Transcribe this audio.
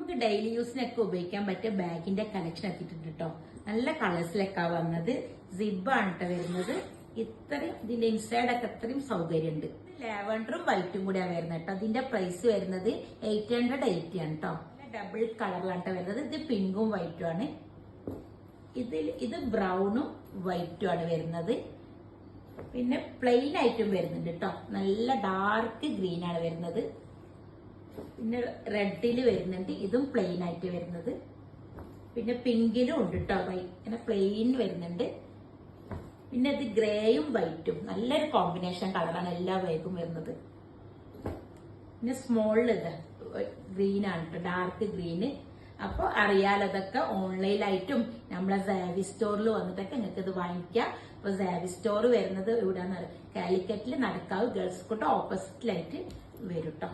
നമുക്ക് ഡെയിലി യൂസിനൊക്കെ ഉപയോഗിക്കാൻ പറ്റിയ ബാഗിന്റെ കളക്ഷൻ എത്തിയിട്ടുണ്ട് കേട്ടോ. നല്ല കളേഴ്സിലൊക്കെ വന്നത്. സിബാണ് കേട്ടോ വരുന്നത്. ഇത്രയും ഇതിന്റെ ഇൻസൈഡ് ഒക്കെ ഇത്രയും സൗകര്യം ഉണ്ട്. ലാവൻഡറും വൈറ്റും കൂടിയാണ് വരുന്നത് കേട്ടോ. അതിന്റെ പ്രൈസ് വരുന്നത് 880 ആണ് കേട്ടോ. ഡബിൾ കളറിലാണ് കേട്ടോ വരുന്നത്. ഇത് പിങ്കും വൈറ്റും ആണ്. ഇത് ബ്രൗണും വൈറ്റും ആണ് വരുന്നത്. പിന്നെ പ്ലെയിൻ ആയിട്ടും വരുന്നുണ്ട് കേട്ടോ. നല്ല ഡാർക്ക് ഗ്രീൻ ആണ് വരുന്നത്. പിന്നെ റെഡില് വരുന്നുണ്ട്. ഇതും പ്ലെയിൻ ആയിട്ട് വരുന്നത്. പിന്നെ പിങ്കിലും ഉണ്ട് കേട്ടോ. ഇങ്ങനെ പ്ലെയിൻ വരുന്നുണ്ട്. പിന്നെ ഇത് ഗ്രേയും വൈറ്റും നല്ലൊരു കോമ്പിനേഷൻ കളറാണ് എല്ലാ ബാഗും വരുന്നത്. പിന്നെ സ്മോളിൽ ഇത് ഗ്രീൻ ആണ് കേട്ടോ. Dark green. അപ്പൊ അറിയാലോ ഇതൊക്കെ ഓൺലൈനായിട്ടും നമ്മളെ സാവി സ്റ്റോറിൽ വന്നിട്ടൊക്കെ നിങ്ങൾക്ക് ഇത് വാങ്ങിക്കാം. അപ്പൊ സാവി സ്റ്റോർ വരുന്നത് ഇവിടെ കാലിക്കറ്റിൽ നടക്കാവ് ഗേൾസ് സ്കൂളിന്റെ ഓപ്പോസിറ്റിലായിട്ട് വരും കേട്ടോ.